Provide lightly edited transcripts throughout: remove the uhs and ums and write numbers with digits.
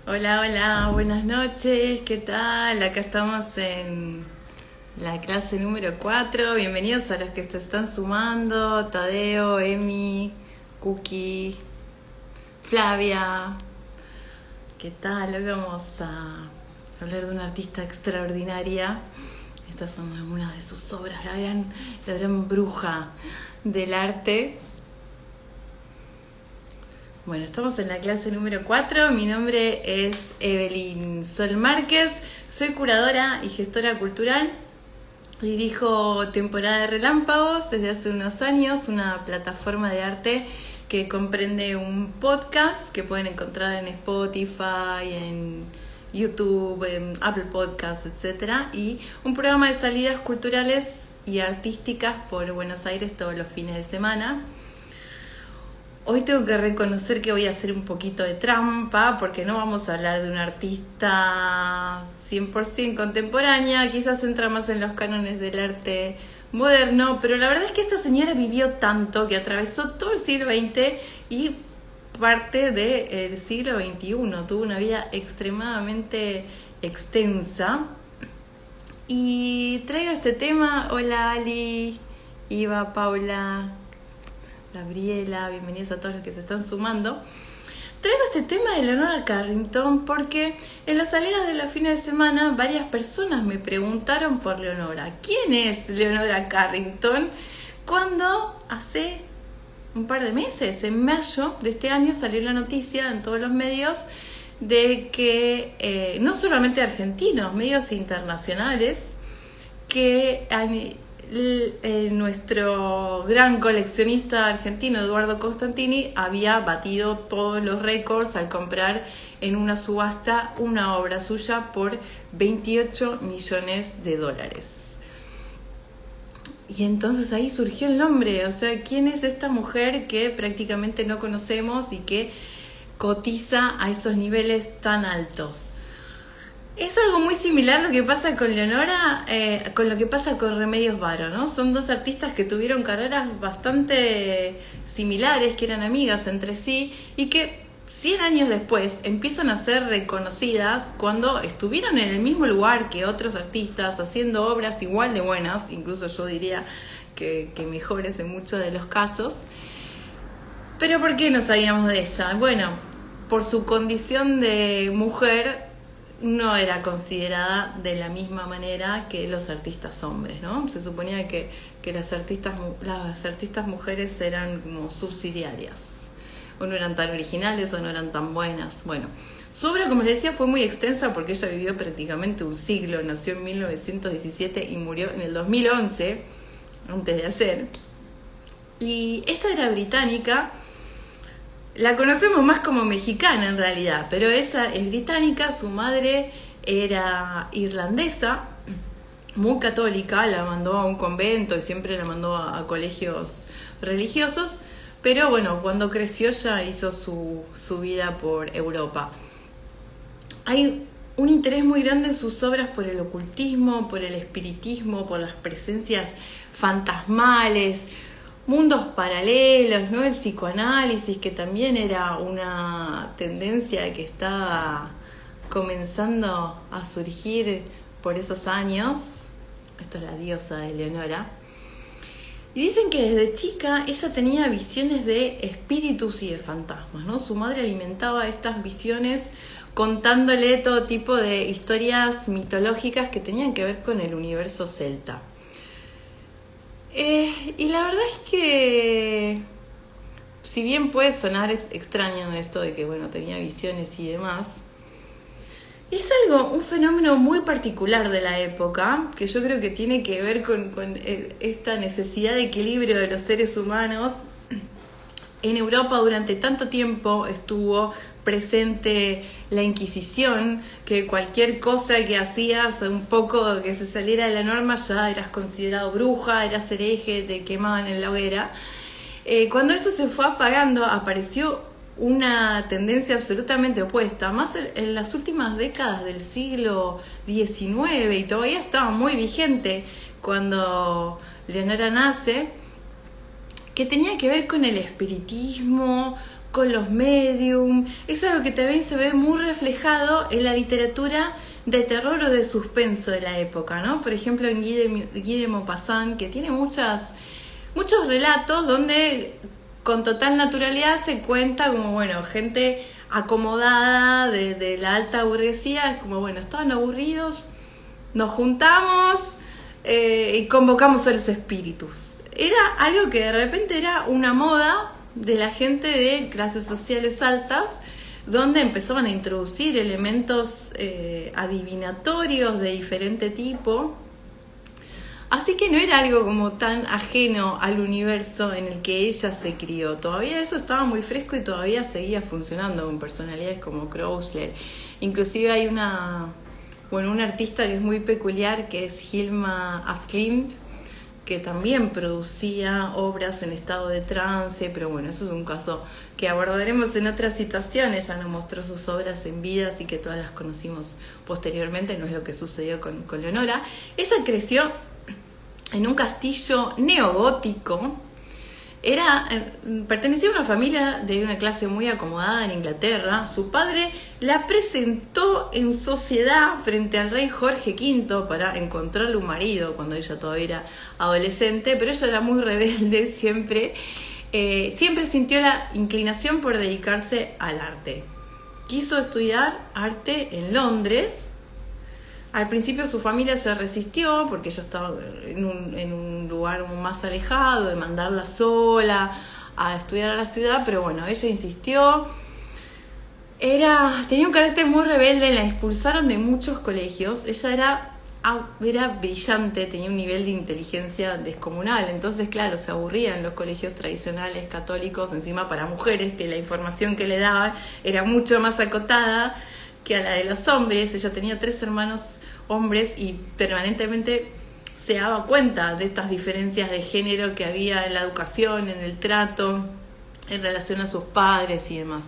Hola, hola, buenas noches, ¿qué tal? Acá estamos en la clase número 4. Bienvenidos a los que se están sumando: Tadeo, Emi, Cookie, Flavia. ¿Qué tal? Hoy vamos a hablar de una artista extraordinaria. Estas son algunas de sus obras, la gran bruja del arte. Bueno, estamos en la clase número 4. Mi nombre es Evelyn Sol Márquez. Soy curadora y gestora cultural. Dirijo Temporada de Relámpagos desde hace unos años, una plataforma de arte que comprende un podcast que pueden encontrar en Spotify, en YouTube, en Apple Podcasts, etc. Y un programa de salidas culturales y artísticas por Buenos Aires todos los fines de semana. Hoy tengo que reconocer que voy a hacer un poquito de trampa porque no vamos a hablar de una artista 100% contemporánea, quizás entra más en los cánones del arte moderno, pero la verdad es que esta señora vivió tanto que atravesó todo el siglo XX y parte del siglo XXI, tuvo una vida extremadamente extensa. Y traigo este tema. Hola Ali, Iva, Paula, Gabriela, bienvenidos a todos los que se están sumando. Traigo este tema de Leonora Carrington porque en las salidas de los fines de semana varias personas me preguntaron por Leonora. ¿Quién es Leonora Carrington? Cuando hace un par de meses, en mayo de este año, salió la noticia en todos los medios de que no solamente argentinos, medios internacionales, que nuestro gran coleccionista argentino Eduardo Constantini había batido todos los récords al comprar en una subasta una obra suya por $28 millones. Y entonces ahí surgió el nombre, o sea, ¿quién es esta mujer que prácticamente no conocemos y que cotiza a esos niveles tan altos? Es algo muy similar lo que pasa con Leonora, con lo que pasa con Remedios Varo, ¿no? Son dos artistas que tuvieron carreras bastante similares, que eran amigas entre sí y que 100 años después empiezan a ser reconocidas cuando estuvieron en el mismo lugar que otros artistas, haciendo obras igual de buenas, incluso yo diría que mejores en muchos de los casos. Pero ¿por qué no sabíamos de ella? Bueno, por su condición de mujer no era considerada de la misma manera que los artistas hombres, ¿no? Se suponía que las artistas mujeres eran como subsidiarias, o no eran tan originales o no eran tan buenas. Bueno, su obra, como les decía, fue muy extensa porque ella vivió prácticamente un siglo, nació en 1917 y murió en el 2011, antes de ayer. Y ella era británica. La conocemos más como mexicana en realidad, pero ella es británica, su madre era irlandesa, muy católica, la mandó a un convento y siempre la mandó a colegios religiosos, pero bueno, cuando creció ya hizo su vida por Europa. Hay un interés muy grande en sus obras por el ocultismo, por el espiritismo, por las presencias fantasmales, mundos paralelos, ¿no? El psicoanálisis, que también era una tendencia que estaba comenzando a surgir por esos años. Esto es la diosa de Leonora. Y dicen que desde chica ella tenía visiones de espíritus y de fantasmas, ¿no? Su madre alimentaba estas visiones contándole todo tipo de historias mitológicas que tenían que ver con el universo celta. Y la verdad es que, si bien puede sonar extraño esto de que, bueno, tenía visiones y demás, es un fenómeno muy particular de la época, que yo creo que tiene que ver con esta necesidad de equilibrio de los seres humanos. En Europa durante tanto tiempo estuvo presente la Inquisición, que cualquier cosa que hacías un poco que se saliera de la norma ya eras considerado bruja, eras hereje, te quemaban en la hoguera. Cuando eso se fue apagando, apareció una tendencia absolutamente opuesta, más en las últimas décadas del siglo XIX, y todavía estaba muy vigente cuando Leonora nace, que tenía que ver con el espiritismo, con los medium. Es algo que también se ve muy reflejado en la literatura de terror o de suspenso de la época, ¿no? Por ejemplo, en Guy de Maupassant, que tiene muchos relatos donde con total naturalidad se cuenta como, bueno, gente acomodada de la alta burguesía, es como, bueno, estaban aburridos, nos juntamos y convocamos a los espíritus. Era algo que de repente era una moda de la gente de clases sociales altas, donde empezaban a introducir elementos adivinatorios de diferente tipo. Así que no era algo como tan ajeno al universo en el que ella se crió. Todavía eso estaba muy fresco y todavía seguía funcionando con personalidades como Kreuzler. Inclusive hay un artista que es muy peculiar, que es Hilma af Klint, que también producía obras en estado de trance, pero bueno, eso es un caso que abordaremos en otras situaciones. Ella nos mostró sus obras en vida, así que todas las conocimos posteriormente, no es lo que sucedió con Leonora. Ella creció en un castillo neogótico. Pertenecía a una familia de una clase muy acomodada en Inglaterra. Su padre la presentó en sociedad frente al rey Jorge V para encontrarle un marido cuando ella todavía era adolescente, pero ella era muy rebelde siempre. Siempre sintió la inclinación por dedicarse al arte. Quiso estudiar arte en Londres. Al principio su familia se resistió porque ella estaba en un lugar más alejado, de mandarla sola a estudiar a la ciudad, pero bueno, ella insistió. Tenía un carácter muy rebelde, la expulsaron de muchos colegios. Ella era brillante, tenía un nivel de inteligencia descomunal, entonces claro, se aburría en los colegios tradicionales católicos, encima para mujeres, que la información que le daban era mucho más acotada que a la de los hombres. Ella tenía 3 hermanos hombres y permanentemente se daba cuenta de estas diferencias de género que había en la educación, en el trato, en relación a sus padres y demás.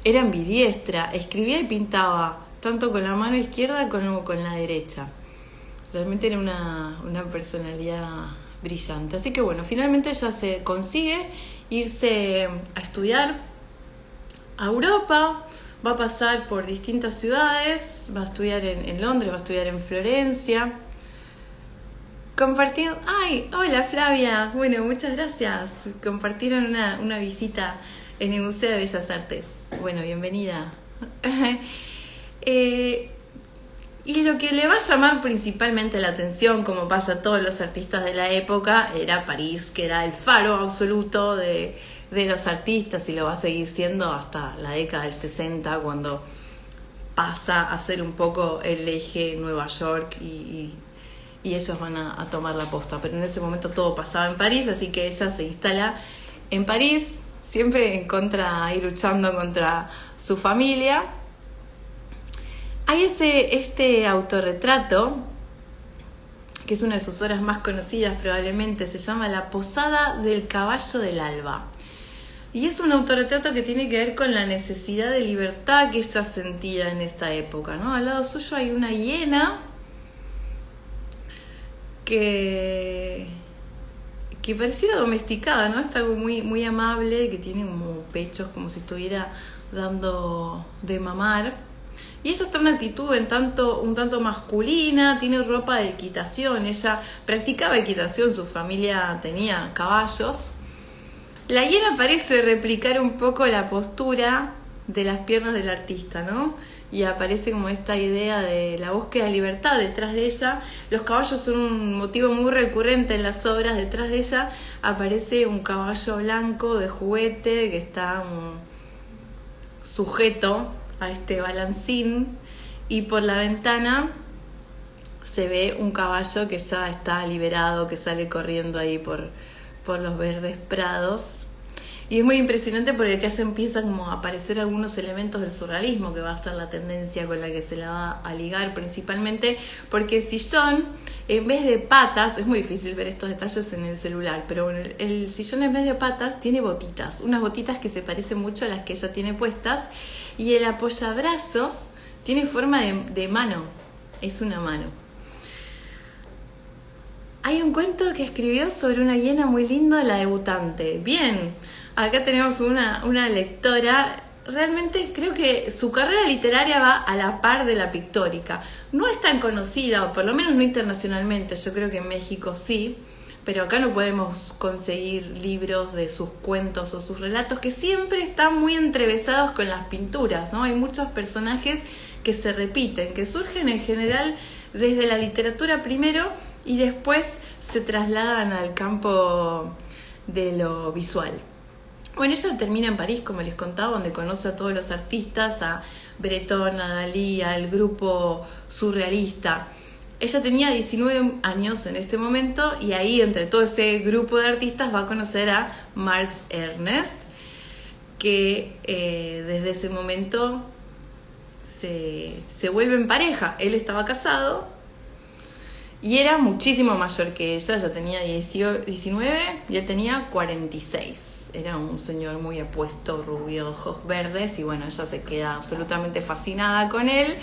Era ambidiestra, escribía y pintaba tanto con la mano izquierda como con la derecha. Realmente era una personalidad brillante. Así que bueno, finalmente ella se consigue irse a estudiar a Europa. Va a pasar por distintas ciudades, va a estudiar en Londres, va a estudiar en Florencia. Hola Flavia, bueno, muchas gracias. Compartieron una visita en el Museo de Bellas Artes. Bueno, bienvenida. Y lo que le va a llamar principalmente la atención, como pasa a todos los artistas de la época, era París, que era el faro absoluto de los artistas, y lo va a seguir siendo hasta la década del 60, cuando pasa a ser un poco el eje Nueva York y ellos van a tomar la posta. Pero en ese momento todo pasaba en París, así que ella se instala en París, siempre ahí luchando contra su familia. Hay este autorretrato, que es una de sus obras más conocidas probablemente, se llama La Posada del Caballo del Alba. Y es un autorretrato que tiene que ver con la necesidad de libertad que ella sentía en esta época, ¿no? Al lado suyo hay una hiena que pareciera domesticada, ¿no? Está algo muy, muy amable, que tiene como pechos como si estuviera dando de mamar. Y ella está en una actitud un tanto masculina, tiene ropa de equitación. Ella practicaba equitación, su familia tenía caballos. La hiena parece replicar un poco la postura de las piernas del artista, ¿no? Y aparece como esta idea de la búsqueda de libertad detrás de ella. Los caballos son un motivo muy recurrente en las obras. Detrás de ella aparece un caballo blanco de juguete que está sujeto a este balancín, y por la ventana se ve un caballo que ya está liberado, que sale corriendo ahí por los verdes prados. Y es muy impresionante porque acá ya empiezan como a aparecer algunos elementos del surrealismo, que va a ser la tendencia con la que se la va a ligar principalmente, porque el sillón, en vez de patas, es muy difícil ver estos detalles en el celular, pero bueno, el sillón en vez de patas tiene botitas, unas botitas que se parecen mucho a las que ella tiene puestas, y el apoyabrazos tiene forma de mano, es una mano. Hay un cuento que escribió sobre una hiena muy lindo, La debutante. Bien, Acá tenemos una lectora. Realmente creo que su carrera literaria va a la par de la pictórica. No es tan conocida, o por lo menos no internacionalmente. Yo creo que en México sí, pero acá no podemos conseguir libros de sus cuentos o sus relatos, que siempre están muy entrevezados con las pinturas, ¿no? Hay muchos personajes que se repiten, que surgen en general desde la literatura primero y después se trasladan al campo de lo visual. Bueno, ella termina en París, como les contaba, donde conoce a todos los artistas, a Breton, a Dalí, al grupo surrealista. Ella tenía 19 años en este momento y ahí, entre todo ese grupo de artistas, va a conocer a Marx Ernest, que desde ese momento se vuelven pareja. Él estaba casado y era muchísimo mayor que ella, ya tenía 19 y él tenía 46. Era un señor muy apuesto, rubio, ojos verdes, y bueno, ella se queda absolutamente fascinada con él.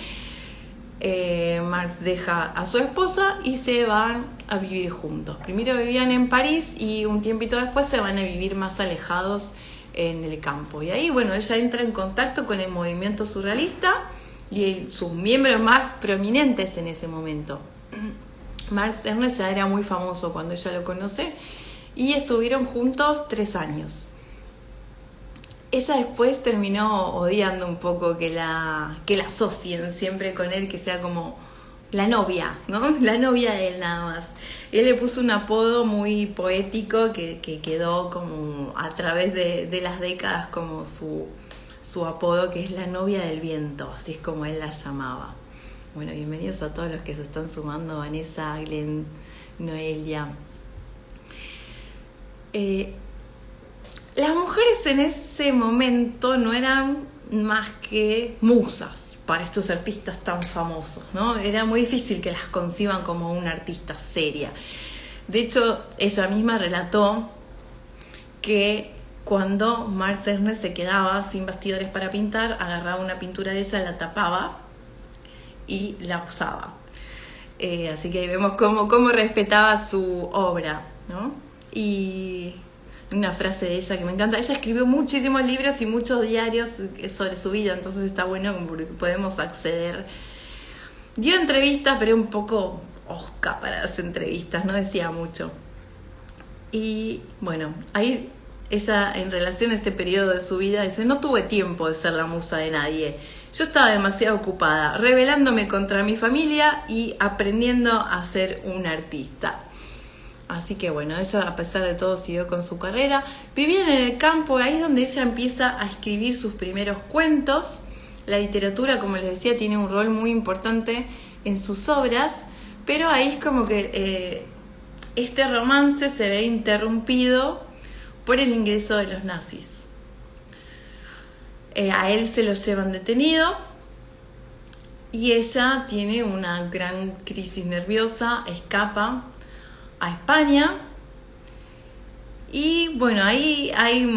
Marx deja a su esposa y se van a vivir juntos. Primero vivían en París y un tiempito después se van a vivir más alejados en el campo. Y ahí, bueno, ella entra en contacto con el movimiento surrealista y sus miembros más prominentes en ese momento. Marx Ernest ya era muy famoso cuando ella lo conoce y estuvieron juntos 3 años. Ella después terminó odiando un poco que la asocien siempre con él, que sea como la novia, ¿no? La novia de él nada más. Él le puso un apodo muy poético que quedó como a través de las décadas como su apodo, que es la novia del viento, así es como él la llamaba. Bueno, bienvenidos a todos los que se están sumando, Vanessa, Glenn, Noelia. Las mujeres en ese momento no eran más que musas para estos artistas tan famosos, ¿no? Era muy difícil que las conciban como una artista seria. De hecho, ella misma relató que cuando Marx Ernest se quedaba sin bastidores para pintar, agarraba una pintura de ella, la tapaba y la usaba. Así que ahí vemos cómo respetaba su obra, ¿no? Y una frase de ella que me encanta. Ella escribió muchísimos libros y muchos diarios sobre su vida, entonces está bueno porque podemos acceder. Dio entrevistas, pero un poco osca para las entrevistas, no decía mucho. Y bueno, ahí ella, en relación a este periodo de su vida, dice: no tuve tiempo de ser la musa de nadie. Yo estaba demasiado ocupada, rebelándome contra mi familia y aprendiendo a ser una artista. Así que bueno, ella a pesar de todo siguió con su carrera. Vivía en el campo, ahí es donde ella empieza a escribir sus primeros cuentos. La literatura, como les decía, tiene un rol muy importante en sus obras, pero ahí es como que este romance se ve interrumpido por el ingreso de los nazis. A él se lo llevan detenido y ella tiene una gran crisis nerviosa, escapa a España y bueno, ahí hay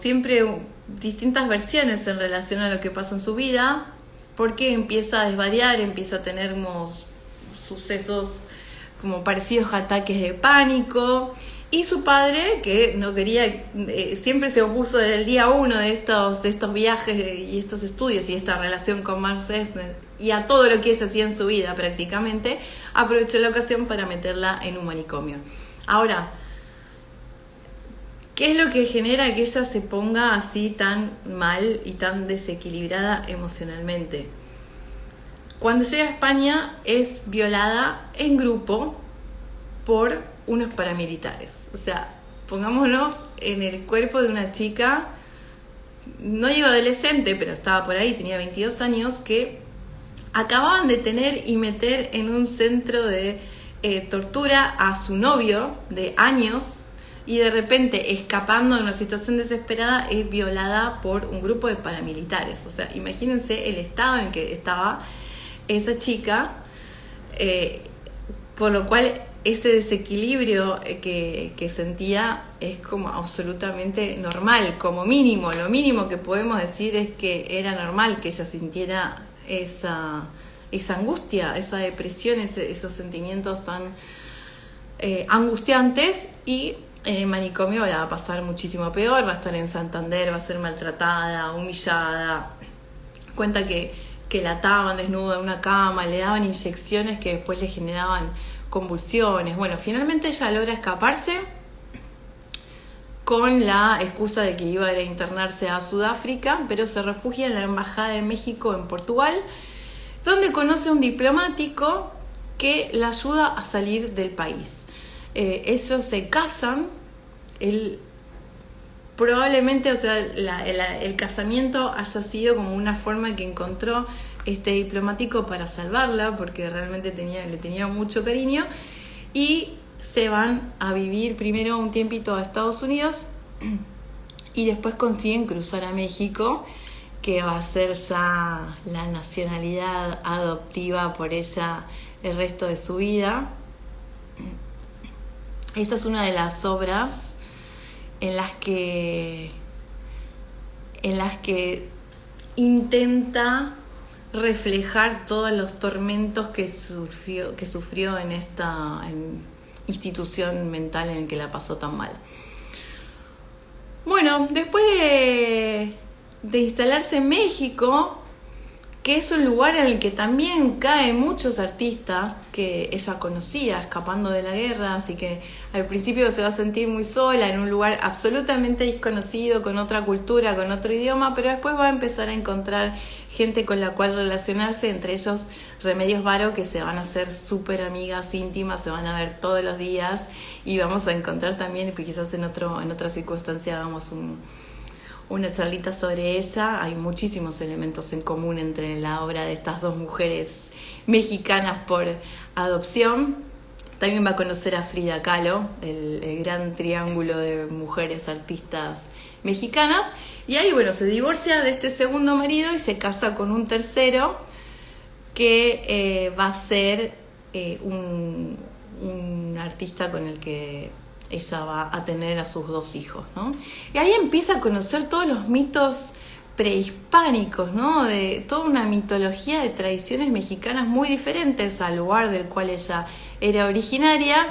siempre distintas versiones en relación a lo que pasa en su vida, porque empieza a desvariar, empieza a tener unos sucesos como parecidos a ataques de pánico, y su padre, que no quería, siempre se opuso desde el día 1 de estos viajes y estos estudios y esta relación con Marx Ernest y a todo lo que ella hacía en su vida prácticamente, aprovechó la ocasión para meterla en un manicomio. Ahora, ¿qué es lo que genera que ella se ponga así tan mal y tan desequilibrada emocionalmente? Cuando llega a España es violada en grupo por unos paramilitares. O sea, pongámonos en el cuerpo de una chica, no digo adolescente, pero estaba por ahí, tenía 22 años, que acababan de tener y meter en un centro de tortura a su novio de años, y de repente, escapando de una situación desesperada, es violada por un grupo de paramilitares. O sea, imagínense el estado en que estaba esa chica, por lo cual ese desequilibrio que sentía es como absolutamente normal, como mínimo. Lo mínimo que podemos decir es que era normal que ella sintiera esa angustia, esa depresión, esos sentimientos tan angustiantes, y manicomio la va a pasar muchísimo peor, va a estar en Santander, va a ser maltratada, humillada. Cuenta que la ataban desnuda en una cama, le daban inyecciones que después le generaban convulsiones. Bueno, finalmente ella logra escaparse con la excusa de que iba a ir a internarse a Sudáfrica, pero se refugia en la Embajada de México en Portugal, donde conoce a un diplomático que la ayuda a salir del país. Ellos se casan, probablemente, o sea, el casamiento haya sido como una forma que encontró este diplomático para salvarla, porque realmente le tenía mucho cariño, y se van a vivir primero un tiempito a Estados Unidos y después consiguen cruzar a México, que va a ser ya la nacionalidad adoptiva por ella el resto de su vida. Esta es una de las obras en las que intenta reflejar todos los tormentos que sufrió en esta institución mental en la que la pasó tan mal. Bueno, después de instalarse en México, que es un lugar en el que también caen muchos artistas que ella conocía escapando de la guerra, así que al principio se va a sentir muy sola en un lugar absolutamente desconocido, con otra cultura, con otro idioma, pero después va a empezar a encontrar gente con la cual relacionarse, entre ellos Remedios Varo, que se van a hacer súper amigas íntimas, se van a ver todos los días, y vamos a encontrar también, quizás en otra circunstancia hagamos una charlita sobre ella. Hay muchísimos elementos en común entre la obra de estas dos mujeres mexicanas por adopción. También va a conocer a Frida Kahlo, el gran triángulo de mujeres artistas mexicanas. Y ahí, bueno, se divorcia de este segundo marido y se casa con un tercero que va a ser un artista con el que ella va a tener a sus 2 hijos, ¿no? Y ahí empieza a conocer todos los mitos prehispánicos, ¿no? De toda una mitología de tradiciones mexicanas muy diferentes al lugar del cual ella era originaria,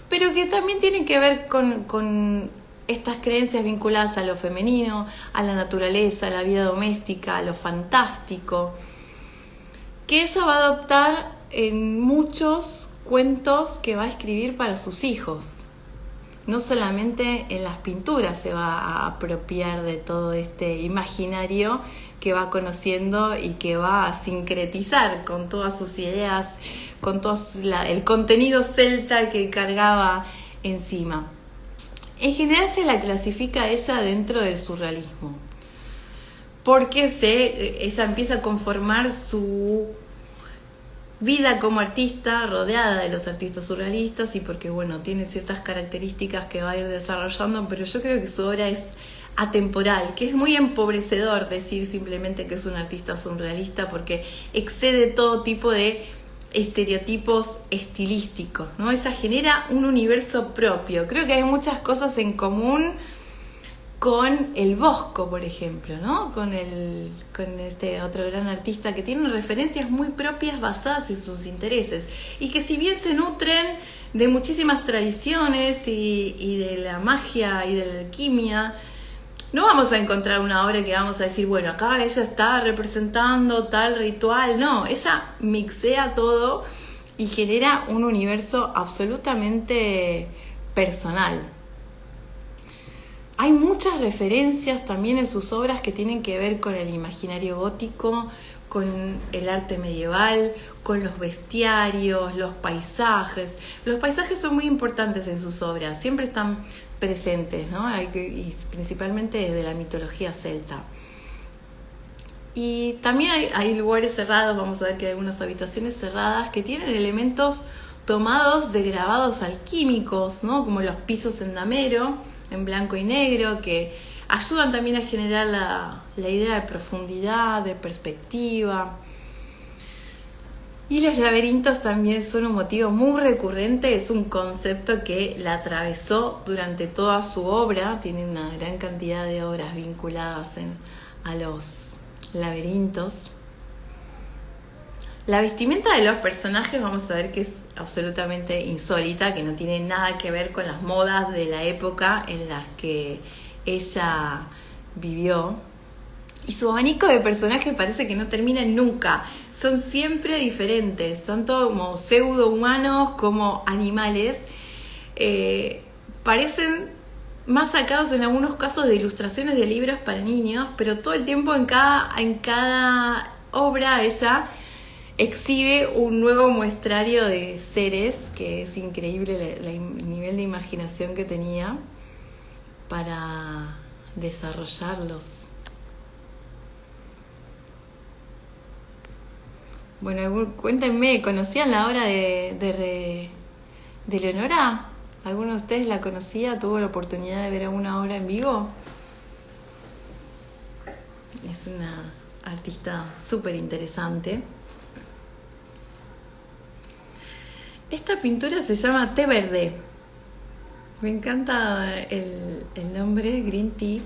pero que también tienen que ver con estas creencias vinculadas a lo femenino, a la naturaleza, a la vida doméstica, a lo fantástico, que ella va a adoptar en muchos cuentos que va a escribir para sus hijos. No solamente en las pinturas se va a apropiar de todo este imaginario que va conociendo y que va a sincretizar con todas sus ideas, con todo el contenido celta que cargaba encima. En general se la clasifica a ella dentro del surrealismo, porque ella empieza a conformar su vida como artista rodeada de los artistas surrealistas, y porque, bueno, tiene ciertas características que va a ir desarrollando, pero yo creo que su obra es atemporal, que es muy empobrecedor decir simplemente que es un artista surrealista, porque excede todo tipo de estereotipos estilísticos, ¿no? Ella genera un universo propio. Creo que hay muchas cosas en común con el Bosco, por ejemplo, ¿no? Con este otro gran artista que tiene referencias muy propias basadas en sus intereses, y que si bien se nutren de muchísimas tradiciones y de la magia y de la alquimia, no vamos a encontrar una obra que vamos a decir, bueno, acá ella está representando tal ritual. No, ella mixea todo y genera un universo absolutamente personal. Hay muchas referencias también en sus obras que tienen que ver con el imaginario gótico, con el arte medieval, con los bestiarios, los paisajes. Los paisajes son muy importantes en sus obras, siempre están presentes, ¿no? Y principalmente desde la mitología celta. Y también hay lugares cerrados, vamos a ver que hay algunas habitaciones cerradas que tienen elementos tomados de grabados alquímicos, ¿no? Como los pisos en damero, en blanco y negro, que ayudan también a generar la idea de profundidad, de perspectiva. Y los laberintos también son un motivo muy recurrente, es un concepto que la atravesó durante toda su obra. Tiene una gran cantidad de obras vinculadas a los laberintos. La vestimenta de los personajes vamos a ver que es absolutamente insólita, que no tiene nada que ver con las modas de la época en las que ella vivió. Y su abanico de personajes parece que no terminan nunca. Son siempre diferentes, tanto como pseudo-humanos como animales. Parecen más sacados en algunos casos de ilustraciones de libros para niños, pero todo el tiempo en cada obra ella exhibe un nuevo muestrario de seres, que es increíble el nivel de imaginación que tenía para desarrollarlos. Bueno, cuéntenme, ¿conocían la obra de Leonora? ¿Alguno de ustedes la conocía? ¿Tuvo la oportunidad de ver alguna obra en vivo? Es una artista súper interesante. Esta pintura se llama Té Verde. Me encanta el nombre, Green Tea,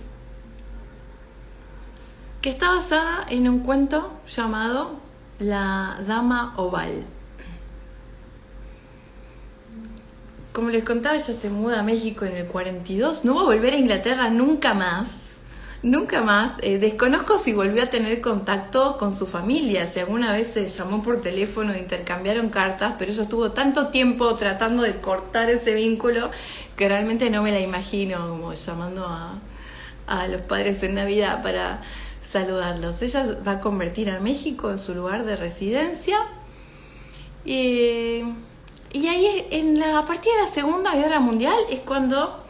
que está basada en un cuento llamado La Dama Oval. Como les contaba, ella se muda a México en el 42, no va a volver a Inglaterra nunca más. Nunca más. Desconozco si volvió a tener contacto con su familia, si alguna vez se llamó por teléfono e intercambiaron cartas, pero ella estuvo tanto tiempo tratando de cortar ese vínculo que realmente no me la imagino como llamando a los padres en Navidad para saludarlos. Ella va a convertir a México en su lugar de residencia y ahí a partir de la Segunda Guerra Mundial es cuando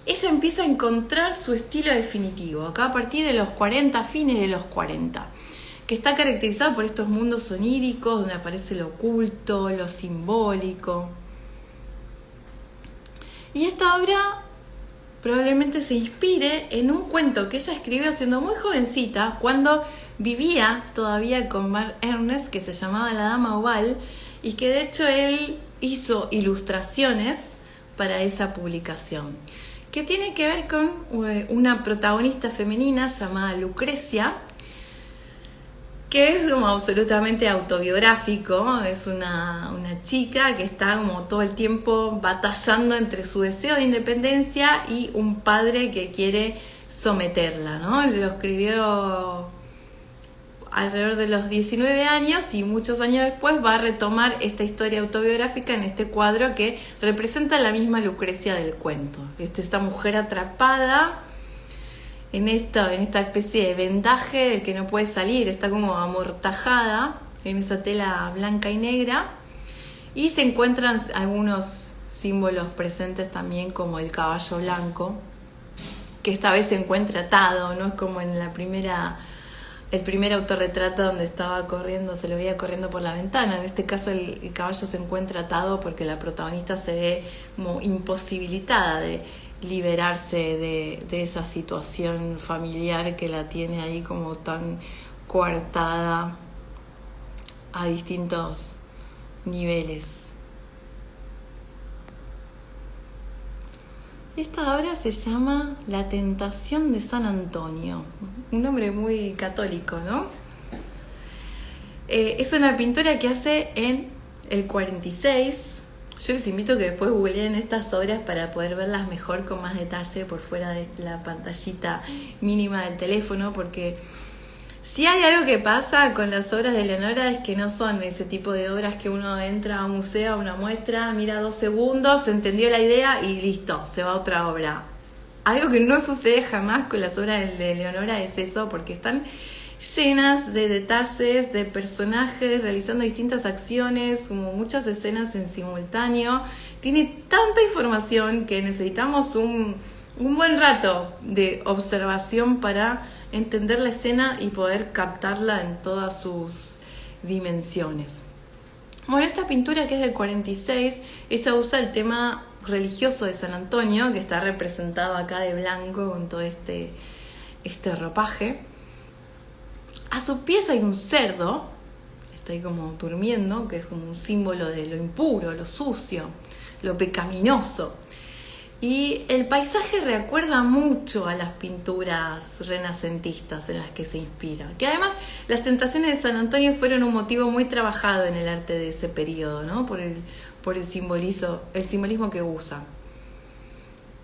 ella empieza a encontrar su estilo definitivo, acá a partir de los 40, fines de los 40, que está caracterizado por estos mundos oníricos donde aparece lo oculto, lo simbólico. Y esta obra probablemente se inspire en un cuento que ella escribió siendo muy jovencita, cuando vivía todavía con Mark Ernest, que se llamaba La Dama Oval, y que de hecho él hizo ilustraciones para esa publicación, que tiene que ver con una protagonista femenina llamada Lucrecia, que es como absolutamente autobiográfico. Es una chica que está como todo el tiempo batallando entre su deseo de independencia y un padre que quiere someterla, ¿no? Lo escribió alrededor de los 19 años y muchos años después va a retomar esta historia autobiográfica en este cuadro que representa la misma Lucrecia del cuento. Esta mujer atrapada en esta especie de vendaje del que no puede salir, está como amortajada en esa tela blanca y negra, y se encuentran algunos símbolos presentes también, como el caballo blanco, que esta vez se encuentra atado, no es como en el primer autorretrato donde estaba corriendo, se lo veía corriendo por la ventana. En este caso el caballo se encuentra atado porque la protagonista se ve como imposibilitada de liberarse de esa situación familiar que la tiene ahí como tan coartada a distintos niveles. Esta obra se llama La Tentación de San Antonio, un nombre muy católico, ¿no? Es una pintura que hace en el 46. Yo les invito a que después googleen estas obras para poder verlas mejor, con más detalle, por fuera de la pantallita mínima del teléfono, porque si hay algo que pasa con las obras de Leonora es que no son ese tipo de obras que uno entra a un museo, a una muestra, mira 2 segundos, entendió la idea y listo, se va a otra obra. Algo que no sucede jamás con las obras de Leonora es eso, porque están llenas de detalles, de personajes realizando distintas acciones, como muchas escenas en simultáneo. Tiene tanta información que necesitamos un buen rato de observación para entender la escena y poder captarla en todas sus dimensiones. Bueno, esta pintura, que es del 46, ella usa el tema religioso de San Antonio, que está representado acá de blanco con todo este ropaje. A sus pies hay un cerdo, está ahí como durmiendo, que es como un símbolo de lo impuro, lo sucio, lo pecaminoso. Y el paisaje recuerda mucho a las pinturas renacentistas en las que se inspira. Que además las Tentaciones de San Antonio fueron un motivo muy trabajado en el arte de ese periodo, ¿no? Por el simbolismo que usa.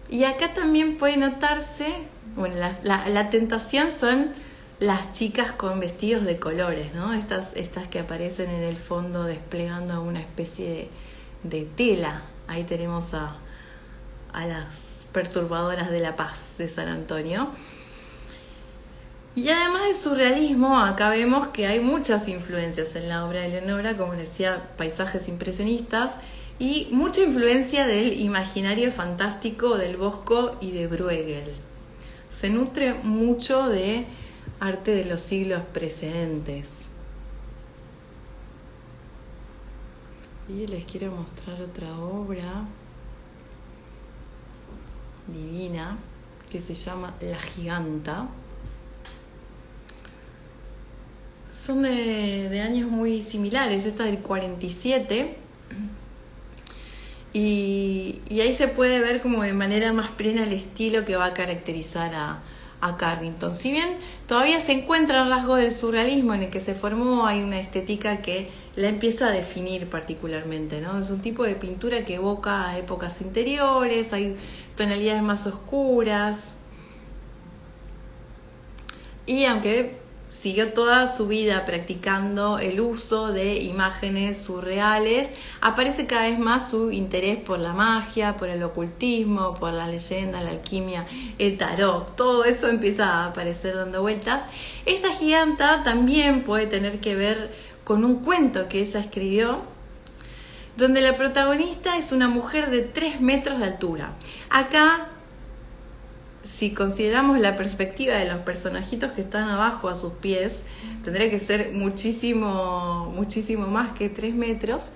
Y acá también puede notarse, bueno, la tentación son las chicas con vestidos de colores, ¿no? Estas que aparecen en el fondo desplegando una especie de tela. Ahí tenemos a las perturbadoras de la paz de San Antonio. Y además del surrealismo, acá vemos que hay muchas influencias en la obra de Leonora, como les decía, paisajes impresionistas y mucha influencia del imaginario fantástico del Bosco y de Bruegel. Se nutre mucho de arte de los siglos precedentes. Y les quiero mostrar otra obra divina que se llama La Giganta. Son de años muy similares, esta del 47, y ahí se puede ver como de manera más plena el estilo que va a caracterizar a Carrington. Si bien todavía se encuentran rasgos del surrealismo en el que se formó, hay una estética que la empieza a definir particularmente, ¿no? Es un tipo de pintura que evoca a épocas interiores, hay tonalidades más oscuras. Y aunque siguió toda su vida practicando el uso de imágenes surreales, aparece cada vez más su interés por la magia, por el ocultismo, por la leyenda, la alquimia, el tarot. Todo eso empieza a aparecer dando vueltas. Esta giganta también puede tener que ver con un cuento que ella escribió, donde la protagonista es una mujer de 3 metros de altura. Acá, si consideramos la perspectiva de los personajitos que están abajo a sus pies, tendría que ser muchísimo más que 3 metros,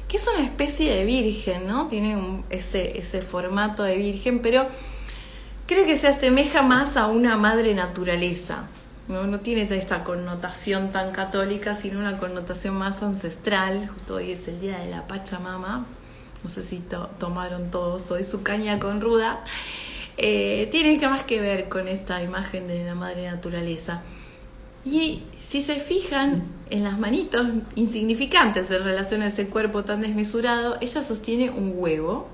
que es una especie de virgen, ¿no? Tiene ese formato de virgen, pero creo que se asemeja más a una madre naturaleza. No tiene esta connotación tan católica, sino una connotación más ancestral. Justo hoy es el día de la Pachamama. No sé si tomaron todos hoy su caña con ruda. Tiene más que ver con esta imagen de la madre naturaleza. Y si se fijan en las manitos insignificantes en relación a ese cuerpo tan desmesurado, ella sostiene un huevo.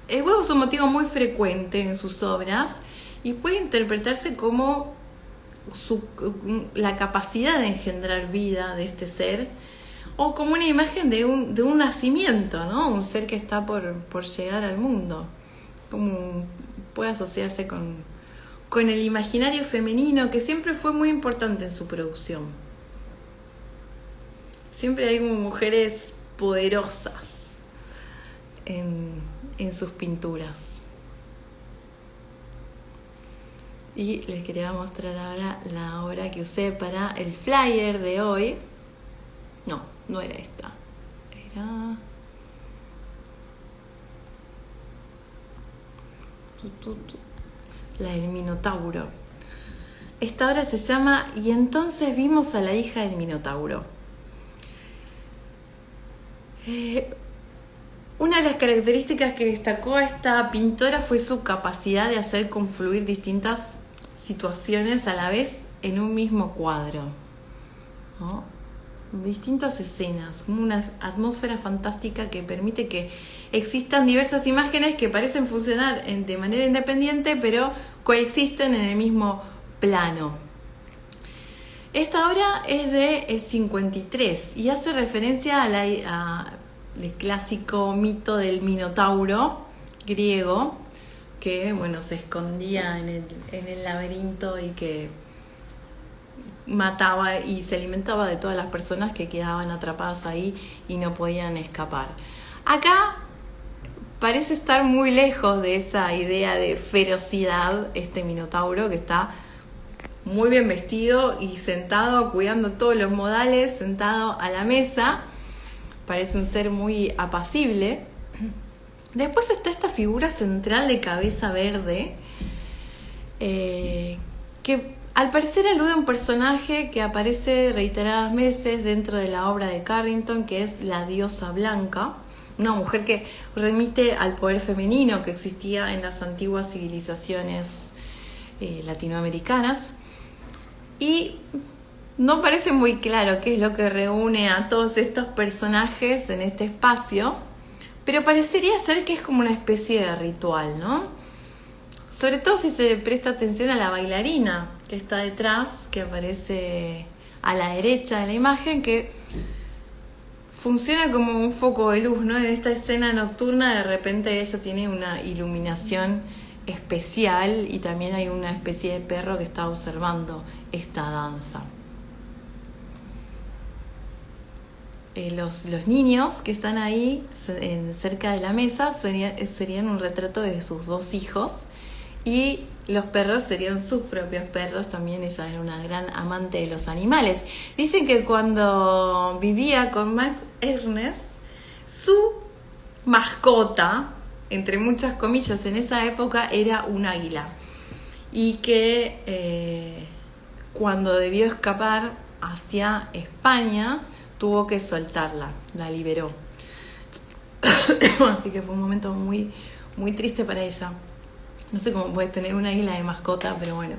El huevo es un motivo muy frecuente en sus obras y puede interpretarse como la capacidad de engendrar vida de este ser, o como una imagen de un nacimiento, ¿no? Un ser que está por llegar al mundo. Como puede asociarse con el imaginario femenino, que siempre fue muy importante en su producción. Siempre hay como mujeres poderosas en sus pinturas. Y les quería mostrar ahora la obra que usé para el flyer de hoy. No era esta. Era... la del Minotauro. Esta obra se llama Y entonces vimos a la hija del Minotauro. Una de las características que destacó esta pintora fue su capacidad de hacer confluir distintas situaciones a la vez en un mismo cuadro, ¿no? Distintas escenas, una atmósfera fantástica que permite que existan diversas imágenes que parecen funcionar de manera independiente, pero coexisten en el mismo plano. Esta obra es del 53 y hace referencia al clásico mito del Minotauro griego, que se escondía en el laberinto y que mataba y se alimentaba de todas las personas que quedaban atrapadas ahí y no podían escapar. Acá parece estar muy lejos de esa idea de ferocidad este Minotauro, que está muy bien vestido y sentado, cuidando todos los modales, sentado a la mesa. Parece un ser muy apacible. Después está esta figura central de cabeza verde, que al parecer alude a un personaje que aparece reiteradas veces dentro de la obra de Carrington, que es la diosa blanca, una mujer que remite al poder femenino que existía en las antiguas civilizaciones latinoamericanas. Y no parece muy claro qué es lo que reúne a todos estos personajes en este espacio, pero parecería ser que es como una especie de ritual, ¿no? Sobre todo si se presta atención a la bailarina que está detrás, que aparece a la derecha de la imagen, que funciona como un foco de luz, ¿no? En esta escena nocturna de repente ella tiene una iluminación especial y también hay una especie de perro que está observando esta danza. Los niños que están ahí cerca de la mesa serían un retrato de sus dos hijos y los perros serían sus propios perros. También ella era una gran amante de los animales. Dicen que cuando vivía con Max Ernst, su mascota, entre muchas comillas en esa época, era un águila y que cuando debió escapar hacia España tuvo que soltarla, la liberó. Así que fue un momento muy, muy triste para ella. No sé cómo puede tener una águila de mascota, pero bueno.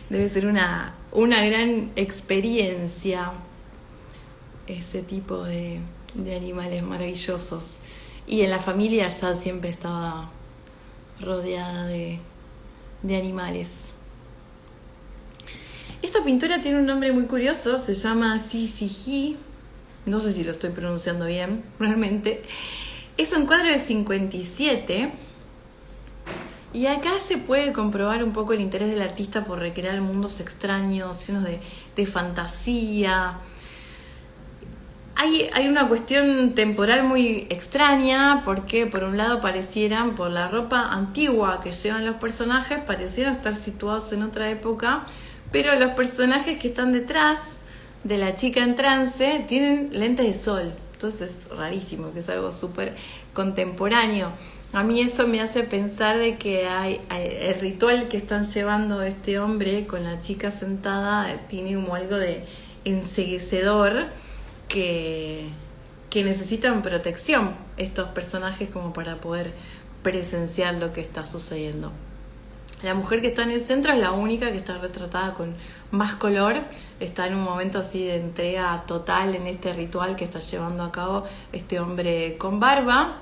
Debe ser una gran experiencia ese tipo de animales maravillosos. Y en la familia ya siempre estaba rodeada de animales. Esta pintura tiene un nombre muy curioso, se llama Cixi, no sé si lo estoy pronunciando bien, realmente. Es un cuadro de 57 y acá se puede comprobar un poco el interés del artista por recrear mundos extraños, llenos de fantasía. Hay una cuestión temporal muy extraña porque por un lado parecieran, por la ropa antigua que llevan los personajes, parecieran estar situados en otra época, pero los personajes que están detrás de la chica en trance tienen lentes de sol. Entonces es rarísimo, que es algo súper contemporáneo. A mí eso me hace pensar de que el ritual que están llevando este hombre con la chica sentada tiene como algo de enceguecedor, que necesitan protección estos personajes como para poder presenciar lo que está sucediendo. La mujer que está en el centro es la única que está retratada con más color, está en un momento así de entrega total en este ritual que está llevando a cabo este hombre con barba,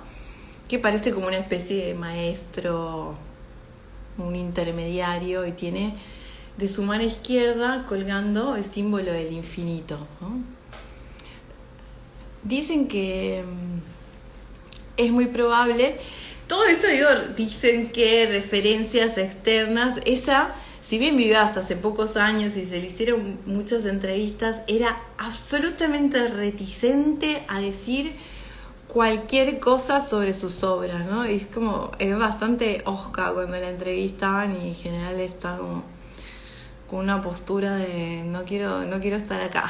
que parece como una especie de maestro, un intermediario, y tiene de su mano izquierda colgando el símbolo del infinito, ¿no? Dicen que es muy probable. Todo esto, dicen que referencias externas. Ella, si bien vivió hasta hace pocos años y se le hicieron muchas entrevistas, era absolutamente reticente a decir cualquier cosa sobre sus obras, ¿no? Y es bastante osca cuando la entrevistan y en general está como con una postura de no quiero estar acá.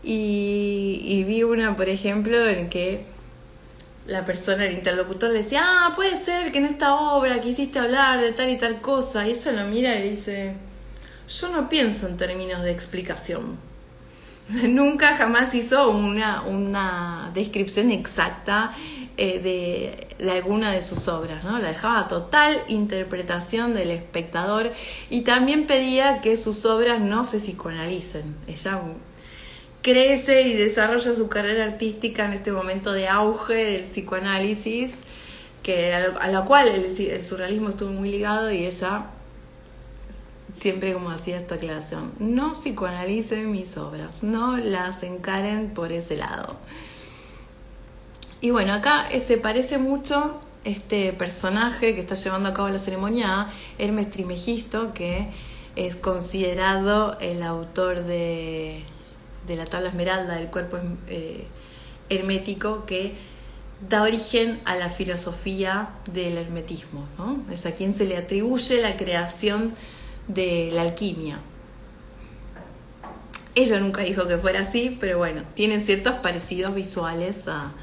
Y vi una, por ejemplo, en que la persona, el interlocutor, le decía, puede ser que en esta obra quisiste hablar de tal y tal cosa, y ella lo mira y dice, yo no pienso en términos de explicación. Nunca jamás hizo una descripción exacta de alguna de sus obras, ¿no? La dejaba a total interpretación del espectador y también pedía que sus obras no se psicoanalicen. Ella crece y desarrolla su carrera artística en este momento de auge del psicoanálisis, a la cual el surrealismo estuvo muy ligado, y ella siempre como hacía esta aclaración: no psicoanalicen mis obras, no las encaren por ese lado. Y bueno, acá se parece mucho este personaje que está llevando a cabo la ceremonia a Hermes Trismegisto, que es considerado el autor de la tabla esmeralda, del cuerpo hermético, que da origen a la filosofía del hermetismo, ¿no? Es a quien se le atribuye la creación de la alquimia. Ella nunca dijo que fuera así, pero bueno, tienen ciertos parecidos visuales a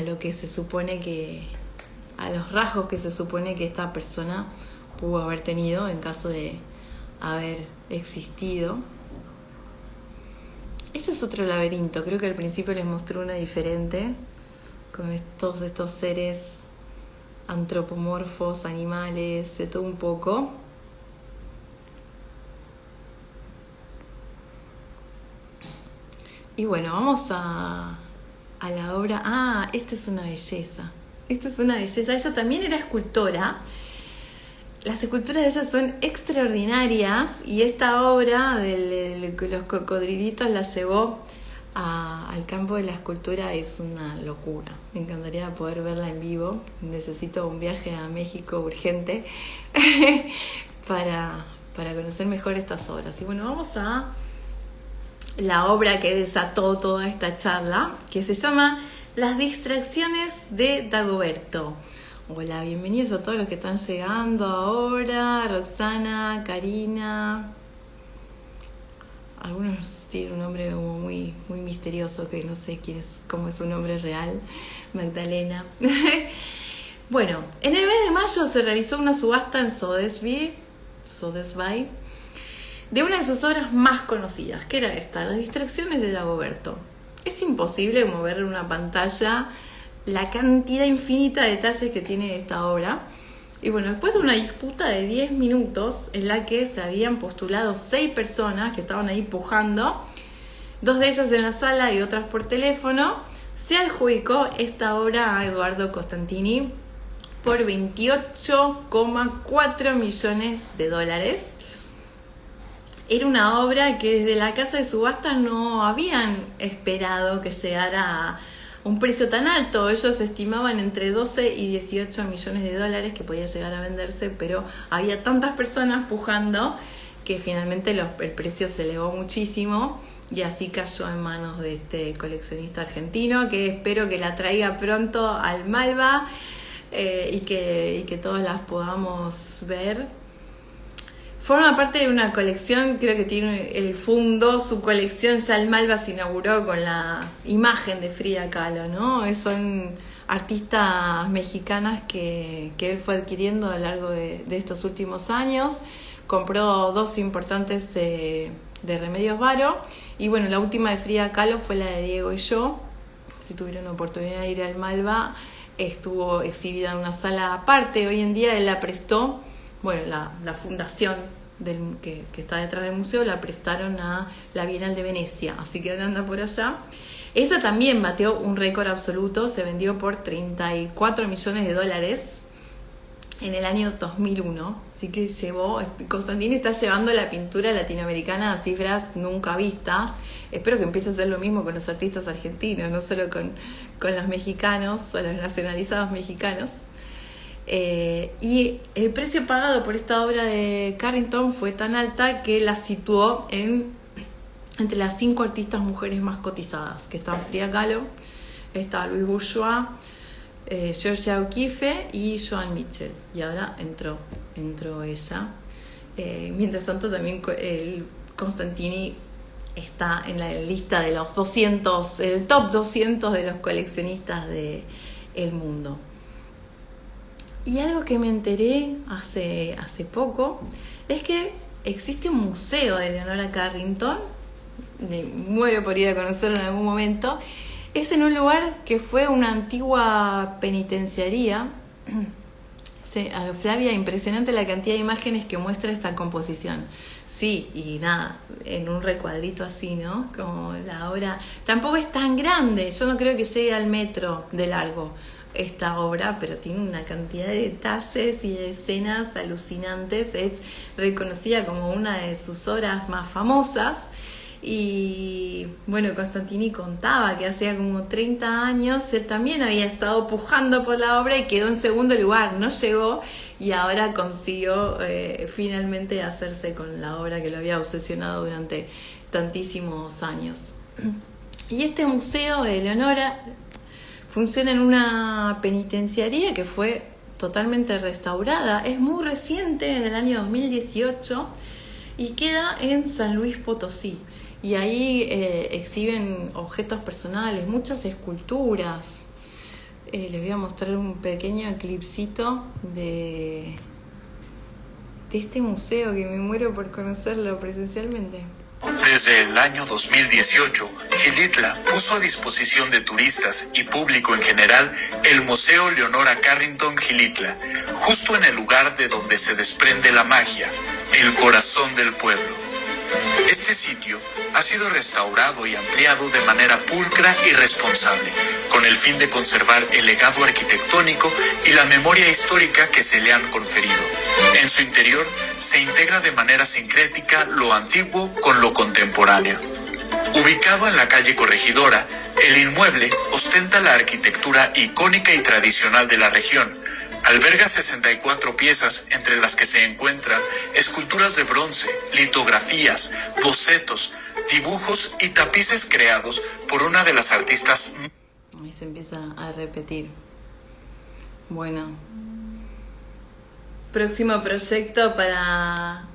lo que se supone que, a los rasgos que se supone que esta persona pudo haber tenido en caso de haber existido. Este es otro laberinto, creo que al principio les mostré una diferente, con todos estos seres antropomorfos, animales, de todo un poco. Y bueno, vamos a la obra. Ah, esta es una belleza. Esta es una belleza. Ella también era escultora. Las esculturas de ella son extraordinarias y esta obra de los cocodrilitos la llevó al campo de la escultura. Es una locura. Me encantaría poder verla en vivo. Necesito un viaje a México urgente para conocer mejor estas obras. Y bueno, vamos a la obra que desató toda esta charla, que se llama Las distracciones de Dagoberto. Hola, bienvenidos a todos los que están llegando ahora. Roxana, Karina. Algunos tienen un nombre como muy misterioso, que no sé cómo es su nombre real. Magdalena. Bueno, en el mes de mayo se realizó una subasta en Sotheby's de una de sus obras más conocidas, que era esta, Las distracciones de Dagoberto. Es imposible mover en una pantalla la cantidad infinita de detalles que tiene esta obra. Y bueno, después de una disputa de 10 minutos en la que se habían postulado 6 personas que estaban ahí pujando, 2 de ellas en la sala y otras por teléfono, se adjudicó esta obra a Edoardo Costantini por $28,4 millones. Era una obra que desde la casa de subasta no habían esperado que llegara a un precio tan alto. Ellos estimaban entre 12 y 18 millones de dólares que podía llegar a venderse, pero había tantas personas pujando que finalmente el precio se elevó muchísimo y así cayó en manos de este coleccionista argentino, que espero que la traiga pronto al Malva y que todos las podamos ver. Forma parte de una colección, creo que fundó su colección, ya el Malva se inauguró con la imagen de Frida Kahlo, ¿no? Son artistas mexicanas que él fue adquiriendo a lo largo de estos últimos años. Compró 2 importantes de Remedios Varo, y bueno, la última de Frida Kahlo fue la de Diego y yo. Si tuvieron oportunidad de ir al Malva, estuvo exhibida en una sala aparte. Hoy en día él la prestó, bueno, la fundación que está detrás del museo la prestaron a la Bienal de Venecia, así que anda por allá. Esa también batió un récord absoluto, se vendió por $34 millones en el año 2001, así que Costantini está llevando la pintura latinoamericana a cifras nunca vistas. Espero que empiece a hacer lo mismo con los artistas argentinos, no solo con los mexicanos o los nacionalizados mexicanos. Y el precio pagado por esta obra de Carrington fue tan alta que la situó entre las 5 artistas mujeres más cotizadas, que están Frida Kahlo, está Louise Bourgeois, Georgia O'Keeffe y Joan Mitchell, y ahora entró ella. Mientras tanto también el Costantini está en la lista de los 200, el top 200 de los coleccionistas del mundo. Y algo que me enteré hace poco es que existe un museo de Eleonora Carrington. Me muero por ir a conocerlo en algún momento. Es en un lugar que fue una antigua penitenciaría. Sí, Flavia, impresionante la cantidad de imágenes que muestra esta composición. Sí, y nada, en un recuadrito así, ¿no? Como la obra. Tampoco es tan grande, yo no creo que llegue al metro de largo esta obra, pero tiene una cantidad de detalles y de escenas alucinantes. Es reconocida como una de sus obras más famosas. Y bueno, Costantini contaba que hacía como 30 años él también había estado pujando por la obra y quedó en segundo lugar, no llegó, y ahora consiguió finalmente hacerse con la obra que lo había obsesionado durante tantísimos años. Y este museo de Eleonora funciona en una penitenciaría que fue totalmente restaurada, es muy reciente, desde el año 2018, y queda en San Luis Potosí. Y ahí exhiben objetos personales, muchas esculturas. Les voy a mostrar un pequeño clipcito de este museo, que me muero por conocerlo presencialmente. Desde el año 2018, Xilitla puso a disposición de turistas y público en general el Museo Leonora Carrington Xilitla, justo en el lugar de donde se desprende la magia, el corazón del pueblo. Este sitio ha sido restaurado y ampliado de manera pulcra y responsable, con el fin de conservar el legado arquitectónico y la memoria histórica que se le han conferido. En su interior se integra de manera sincrética lo antiguo con lo contemporáneo. Ubicado en la calle Corregidora, el inmueble ostenta la arquitectura icónica y tradicional de la región. Alberga 64 piezas, entre las que se encuentran esculturas de bronce, litografías, bocetos, dibujos y tapices creados por una de las artistas. Ahí se empieza a repetir. Bueno, próximo proyecto para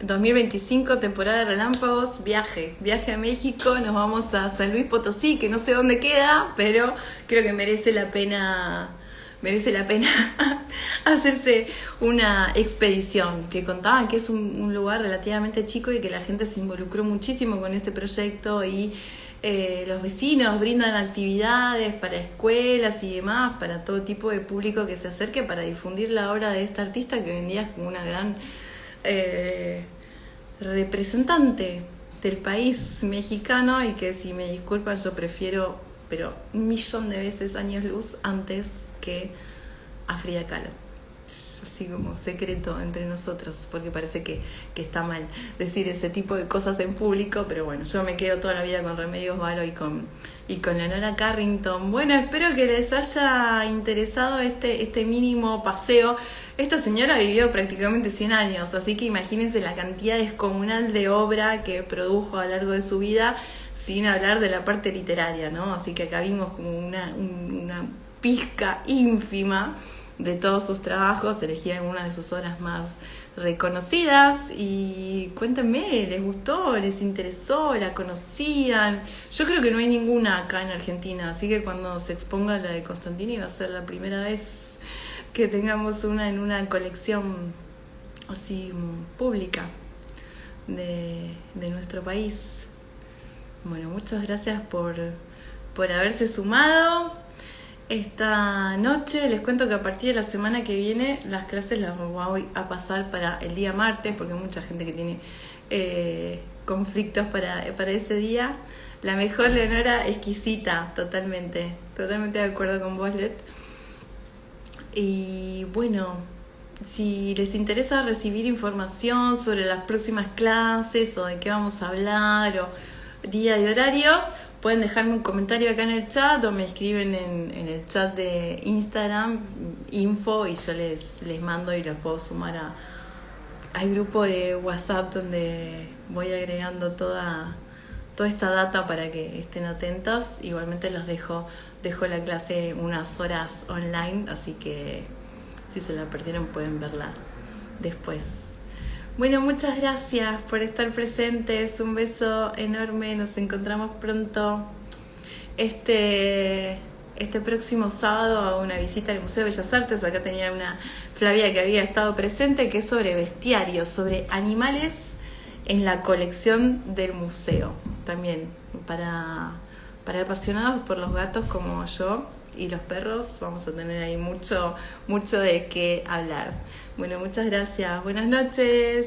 2025, temporada de relámpagos, viaje a México, nos vamos a San Luis Potosí, que no sé dónde queda, pero creo que merece la pena hacerse una expedición, que contaban que es un lugar relativamente chico y que la gente se involucró muchísimo con este proyecto y los vecinos brindan actividades para escuelas y demás, para todo tipo de público que se acerque para difundir la obra de esta artista que hoy en día es como una gran representante del país mexicano y que, si me disculpan, yo prefiero, pero 1.000.000 de veces años luz antes que a Frida Kahlo. Así como secreto entre nosotros, porque parece que está mal decir ese tipo de cosas en público, pero bueno, yo me quedo toda la vida con Remedios Varo y con Leonora Carrington. Bueno, espero que les haya interesado este mínimo paseo. Esta señora vivió prácticamente 100 años, así que imagínense la cantidad descomunal de obra que produjo a lo largo de su vida, sin hablar de la parte literaria, ¿no? Así que acá vimos como una pizca ínfima de todos sus trabajos, elegí algunas de sus obras más reconocidas y cuéntenme, ¿les gustó? ¿Les interesó? ¿La conocían? Yo creo que no hay ninguna acá en Argentina, así que cuando se exponga la de Constantini va a ser la primera vez que tengamos una en una colección así pública de nuestro país. Bueno, muchas gracias por haberse sumado. Esta noche les cuento que a partir de la semana que viene las clases las voy a pasar para el día martes, porque hay mucha gente que tiene conflictos para ese día. La mejor Leonora, exquisita, totalmente de acuerdo con vos, Let. Y bueno, si les interesa recibir información sobre las próximas clases o de qué vamos a hablar o día y horario, pueden dejarme un comentario acá en el chat o me escriben en el chat de Instagram, info, y yo les mando y los puedo sumar al grupo de WhatsApp donde voy agregando toda esta data para que estén atentas. Igualmente los dejo la clase unas horas online, así que si se la perdieron pueden verla después. Bueno, muchas gracias por estar presentes, un beso enorme, nos encontramos pronto. Este próximo sábado hago una visita al Museo de Bellas Artes. Acá tenía una Flavia que había estado presente, que es sobre bestiarios, sobre animales en la colección del museo. También para apasionados por los gatos como yo y los perros, vamos a tener ahí mucho de qué hablar. Bueno, muchas gracias. Buenas noches.